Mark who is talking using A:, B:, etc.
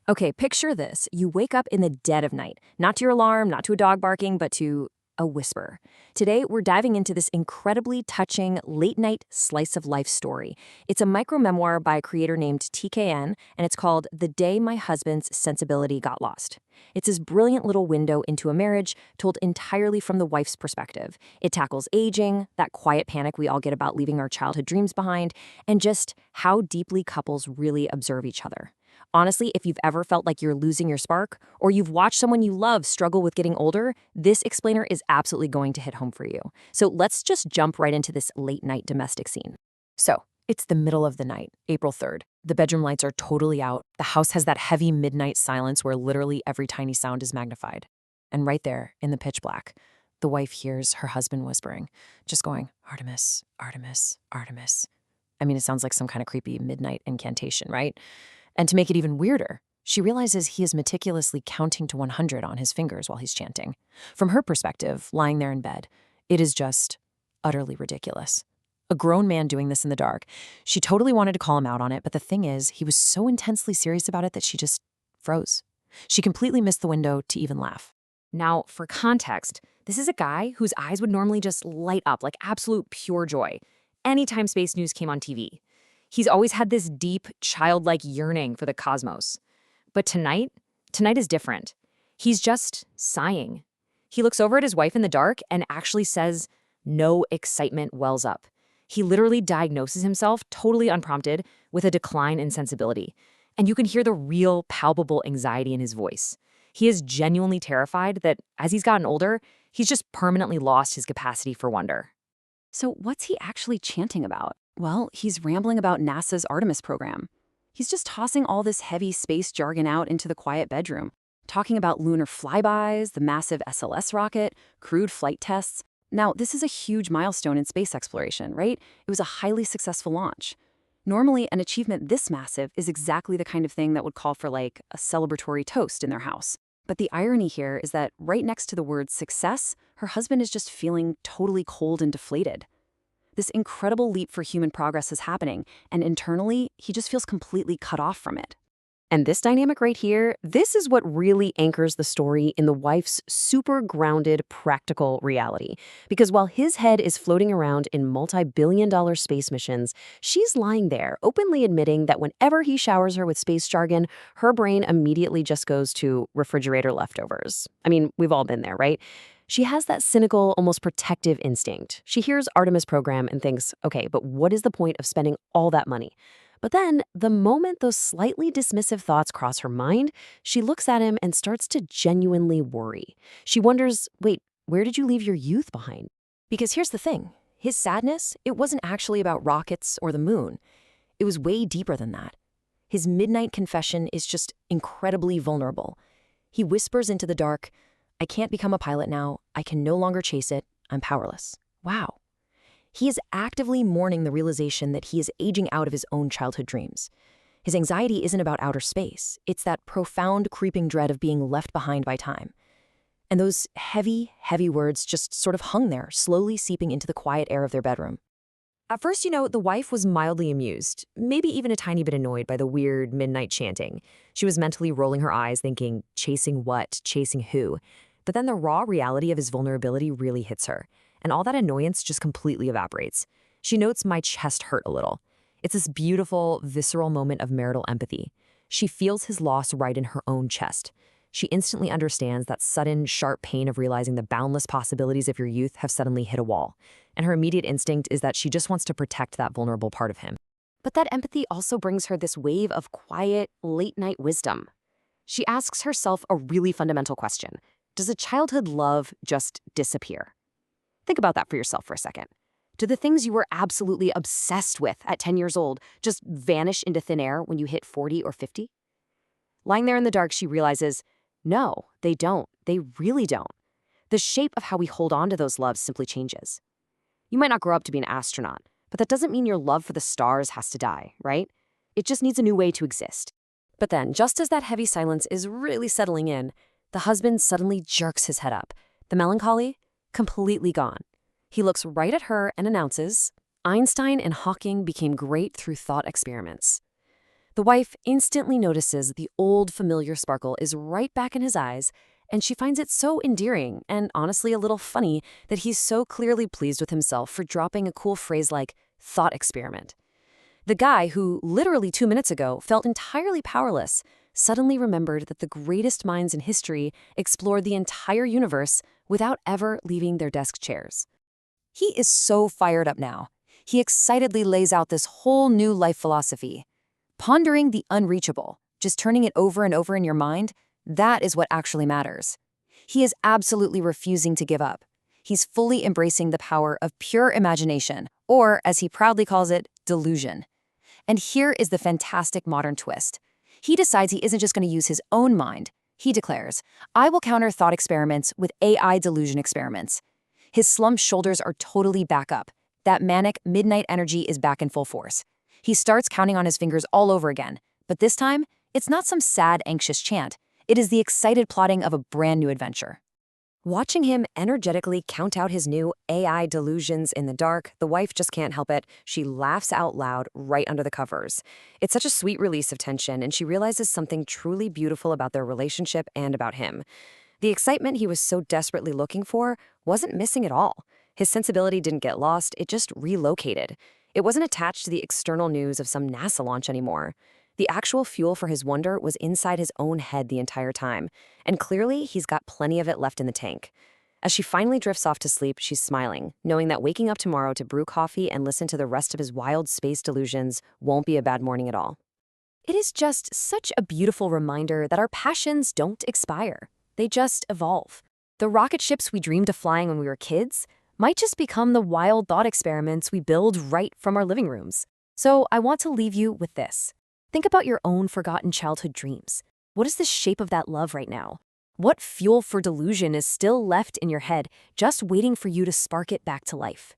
A: Okay, picture this. You wake up in the dead of night, not to your alarm, not to a dog barking, but to a whisper. Today, we're diving into this incredibly touching late night slice of life story. It's a micro memoir by a creator named TKN, and it's called The Day My Husband's Sensibility Got Lost. It's this brilliant little window into a marriage told entirely from the wife's perspective. It tackles aging, that quiet panic we all get about leaving our childhood dreams behind, and just how deeply couples really observe each other. Honestly, if you've ever felt like you're losing your spark, or you've watched someone you love struggle with getting older, this explainer is absolutely going to hit home for you. So let's just jump right into this late night domestic scene. So, it's the middle of the night, April 3rd. The bedroom lights are totally out. The house has that heavy midnight silence where literally every tiny sound is magnified. And right there, in the pitch black, the wife hears her husband whispering, just going, Artemis, Artemis, Artemis. I mean, it sounds like some kind of creepy midnight incantation, right? And to make it even weirder, she realizes he is meticulously counting to 100 on his fingers while he's chanting. From her perspective, lying there in bed, it is just utterly ridiculous. A grown man doing this in the dark. She totally wanted to call him out on it, but the thing is, he was so intensely serious about it that she just froze. She completely missed the window to even laugh. Now, for context, this is a guy whose eyes would normally just light up like absolute pure joy anytime space news came on TV. He's always had this deep, childlike yearning for the cosmos. But tonight is different. He's just sighing. He looks over at his wife in the dark and actually says, no excitement wells up. He literally diagnoses himself, totally unprompted, with a decline in sensibility. And you can hear the real, palpable anxiety in his voice. He is genuinely terrified that, as he's gotten older, he's just permanently lost his capacity for wonder.
B: So what's he actually chanting about? Well, he's rambling about NASA's Artemis program. He's just tossing all this heavy space jargon out into the quiet bedroom, talking about lunar flybys, the massive SLS rocket, crewed flight tests. Now, this is a huge milestone in space exploration, right? It was a highly successful launch. Normally, an achievement this massive is exactly the kind of thing that would call for, like, a celebratory toast in their house. But the irony here is that right next to the word success, her husband is just feeling totally cold and deflated. This incredible leap for human progress is happening, and internally, he just feels completely cut off from it.
A: And this dynamic right here, this is what really anchors the story in the wife's super grounded, practical reality. Because while his head is floating around in multi-billion-dollar space missions, she's lying there, openly admitting that whenever he showers her with space jargon, her brain immediately just goes to refrigerator leftovers. I mean, we've all been there, right? She has that cynical, almost protective instinct. She hears Artemis program and thinks, okay, but what is the point of spending all that money? But then, the moment those slightly dismissive thoughts cross her mind, she looks at him and starts to genuinely worry. She wonders, wait, where did you leave your youth behind? Because here's the thing. His sadness, it wasn't actually about rockets or the moon. It was way deeper than that. His midnight confession is just incredibly vulnerable. He whispers into the dark, I can't become a pilot now. I can no longer chase it. I'm powerless. Wow. He is actively mourning the realization that he is aging out of his own childhood dreams. His anxiety isn't about outer space. It's that profound, creeping dread of being left behind by time. And those heavy, heavy words just sort of hung there, slowly seeping into the quiet air of their bedroom. At first, the wife was mildly amused, maybe even a tiny bit annoyed by the weird midnight chanting. She was mentally rolling her eyes, thinking, chasing what, chasing who? But then the raw reality of his vulnerability really hits her, and all that annoyance just completely evaporates. She notes my chest hurt a little. It's this beautiful, visceral moment of marital empathy. She feels his loss right in her own chest. She instantly understands that sudden, sharp pain of realizing the boundless possibilities of your youth have suddenly hit a wall. And her immediate instinct is that she just wants to protect that vulnerable part of him. But that empathy also brings her this wave of quiet, late-night wisdom. She asks herself a really fundamental question. Does a childhood love just disappear? Think about that for yourself for a second. Do the things you were absolutely obsessed with at 10 years old just vanish into thin air when you hit 40 or 50? Lying there in the dark, she realizes, no, they don't. They really don't. The shape of how we hold on to those loves simply changes. You might not grow up to be an astronaut, but that doesn't mean your love for the stars has to die, right? It just needs a new way to exist. But then, just as that heavy silence is really settling in, the husband suddenly jerks his head up. The melancholy? Completely gone. He looks right at her and announces, Einstein and Hawking became great through thought experiments.
B: The wife instantly notices the old familiar sparkle is right back in his eyes, and she finds it so endearing and honestly a little funny that he's so clearly pleased with himself for dropping a cool phrase like thought experiment. The guy who literally 2 minutes ago felt entirely powerless suddenly remembered that the greatest minds in history explored the entire universe without ever leaving their desk chairs. He is so fired up now. He excitedly lays out this whole new life philosophy. Pondering the unreachable, just turning it over and over in your mind, that is what actually matters. He is absolutely refusing to give up. He's fully embracing the power of pure imagination, or, as he proudly calls it, delusion. And here is the fantastic modern twist. He decides he isn't just going to use his own mind. He declares, I will counter thought experiments with AI delusion experiments. His slumped shoulders are totally back up. That manic midnight energy is back in full force. He starts counting on his fingers all over again, but this time, it's not some sad, anxious chant. It is the excited plotting of a brand new adventure. Watching him energetically count out his new AI delusions in the dark, the wife just can't help it. She laughs out loud right under the covers. It's such a sweet release of tension, and she realizes something truly beautiful about their relationship and about him. The excitement he was so desperately looking for wasn't missing at all. His sensibility didn't get lost, it just relocated. It wasn't attached to the external news of some NASA launch anymore. The actual fuel for his wonder was inside his own head the entire time, and clearly he's got plenty of it left in the tank. As she finally drifts off to sleep, she's smiling, knowing that waking up tomorrow to brew coffee and listen to the rest of his wild space delusions won't be a bad morning at all. It is just such a beautiful reminder that our passions don't expire. They just evolve. The rocket ships we dreamed of flying when we were kids might just become the wild thought experiments we build right from our living rooms. So I want to leave you with this. Think about your own forgotten childhood dreams. What is the shape of that love right now? What fuel for delusion is still left in your head, just waiting for you to spark it back to life?